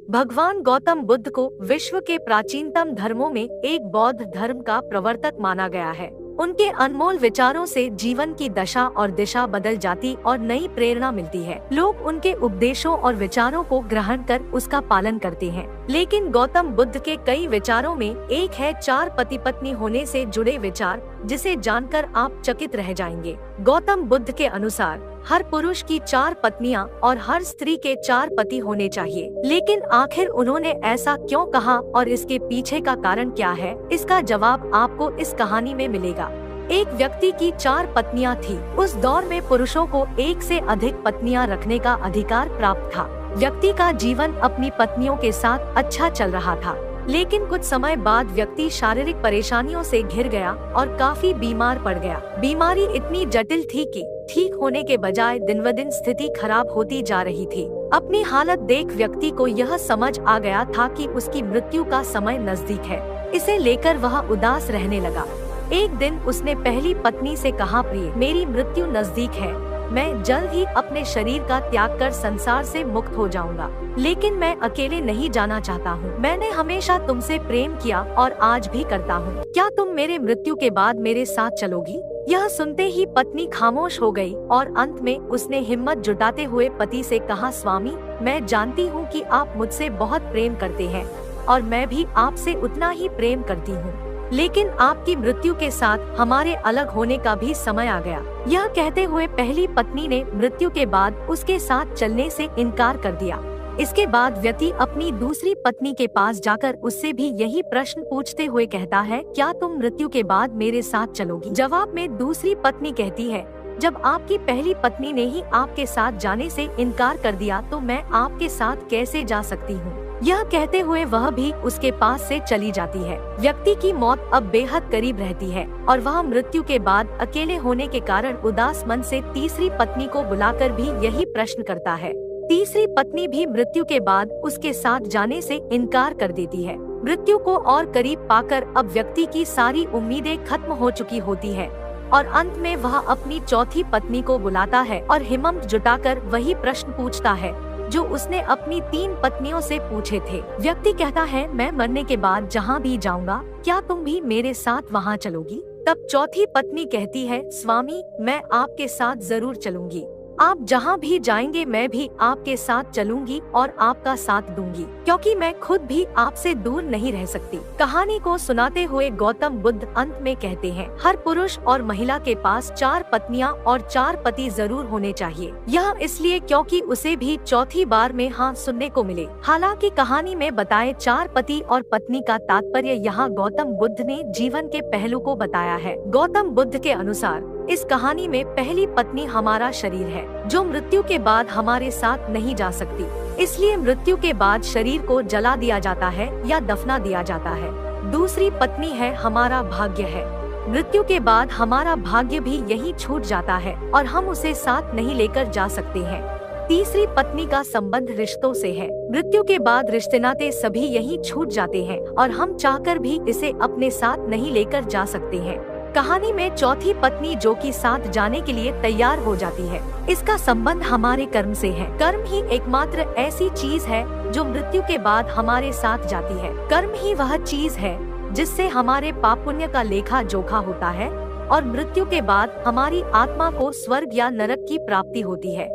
भगवान गौतम बुद्ध को विश्व के प्राचीनतम धर्मों में एक बौद्ध धर्म का प्रवर्तक माना गया है। उनके अनमोल विचारों से जीवन की दशा और दिशा बदल जाती और नई प्रेरणा मिलती है। लोग उनके उपदेशों और विचारों को ग्रहण कर उसका पालन करते हैं। लेकिन गौतम बुद्ध के कई विचारों में एक है 4 पति पत्नी होने से जुड़े विचार, जिसे जानकर आप चकित रह जाएंगे। गौतम बुद्ध के अनुसार हर पुरुष की 4 पत्नियां और हर स्त्री के 4 पति होने चाहिए। लेकिन आखिर उन्होंने ऐसा क्यों कहा और इसके पीछे का कारण क्या है, इसका जवाब आपको इस कहानी में मिलेगा। एक व्यक्ति की 4 पत्नियां थी। उस दौर में पुरुषों को 1 से अधिक पत्नियां रखने का अधिकार प्राप्त था। व्यक्ति का जीवन अपनी पत्नियों के साथ अच्छा चल रहा था, लेकिन कुछ समय बाद व्यक्ति शारीरिक परेशानियों से घिर गया और काफी बीमार पड़ गया। बीमारी इतनी जटिल थी कि ठीक होने के बजाय दिन ब दिन स्थिति खराब होती जा रही थी। अपनी हालत देख व्यक्ति को यह समझ आ गया था कि उसकी मृत्यु का समय नजदीक है। इसे लेकर वह उदास रहने लगा। एक दिन उसने पहली पत्नी से कहा, प्रिय, मेरी मृत्यु नजदीक है। मैं जल्द ही अपने शरीर का त्याग कर संसार से मुक्त हो जाऊंगा, लेकिन मैं अकेले नहीं जाना चाहता हूँ। मैंने हमेशा तुमसे प्रेम किया और आज भी करता हूँ। क्या तुम मेरे मृत्यु के बाद मेरे साथ चलोगी? यह सुनते ही पत्नी खामोश हो गई और अंत में उसने हिम्मत जुटाते हुए पति से कहा, स्वामी, मैं जानती हूँ कि आप मुझसे बहुत प्रेम करते हैं और मैं भी आपसे उतना ही प्रेम करती हूँ, लेकिन आपकी मृत्यु के साथ हमारे अलग होने का भी समय आ गया। यह कहते हुए पहली पत्नी ने मृत्यु के बाद उसके साथ चलने से इनकार कर दिया। इसके बाद व्यक्ति अपनी दूसरी पत्नी के पास जाकर उससे भी यही प्रश्न पूछते हुए कहता है, क्या तुम मृत्यु के बाद मेरे साथ चलोगी? जवाब में दूसरी पत्नी कहती है, जब आपकी पहली पत्नी ने ही आपके साथ जाने से इनकार कर दिया तो मैं आपके साथ कैसे जा सकती हूँ? यह कहते हुए वह भी उसके पास से चली जाती है। व्यक्ति की मौत अब बेहद करीब रहती है और वह मृत्यु के बाद अकेले होने के कारण उदास मन से तीसरी पत्नी को बुलाकर भी यही प्रश्न करता है। तीसरी पत्नी भी मृत्यु के बाद उसके साथ जाने से इनकार कर देती है। मृत्यु को और करीब पाकर अब व्यक्ति की सारी उम्मीदें खत्म हो चुकी होती है और अंत में वह अपनी चौथी पत्नी को बुलाता है और हिम्मत जुटाकर वही प्रश्न पूछता है जो उसने अपनी 3 पत्नियों से पूछे थे। व्यक्ति कहता है, मैं मरने के बाद जहाँ भी जाऊँगा, क्या तुम भी मेरे साथ वहाँ चलोगी? तब चौथी पत्नी कहती है, स्वामी, मैं आपके साथ जरूर चलूंगी। आप जहाँ भी जाएंगे मैं भी आपके साथ चलूंगी और आपका साथ दूंगी, क्योंकि मैं खुद भी आपसे दूर नहीं रह सकती। कहानी को सुनाते हुए गौतम बुद्ध अंत में कहते हैं, हर पुरुष और महिला के पास 4 पत्नियां और 4 पति जरूर होने चाहिए। यह इसलिए क्योंकि उसे भी चौथी बार में हाँ सुनने को मिले। हालांकि कहानी में बताए 4 पति और पत्नी का तात्पर्य यहाँ गौतम बुद्ध ने जीवन के पहलू को बताया है। गौतम बुद्ध के अनुसार इस कहानी में पहली पत्नी हमारा शरीर है, जो मृत्यु के बाद हमारे साथ नहीं जा सकती। इसलिए मृत्यु के बाद शरीर को जला दिया जाता है या दफना दिया जाता है। दूसरी पत्नी है हमारा भाग्य है। मृत्यु के बाद हमारा भाग्य भी यही छूट जाता है और हम उसे साथ नहीं लेकर जा सकते हैं। तीसरी पत्नी का संबंध रिश्तों से है। मृत्यु के बाद रिश्ते नाते सभी यही छूट जाते हैं और हम चाहकर भी इसे अपने साथ नहीं लेकर जा सकते हैं। कहानी में चौथी पत्नी जो कि साथ जाने के लिए तैयार हो जाती है, इसका संबंध हमारे कर्म से है। कर्म ही एकमात्र ऐसी चीज है जो मृत्यु के बाद हमारे साथ जाती है। कर्म ही वह चीज है जिससे हमारे पाप पुण्य का लेखा जोखा होता है और मृत्यु के बाद हमारी आत्मा को स्वर्ग या नरक की प्राप्ति होती है।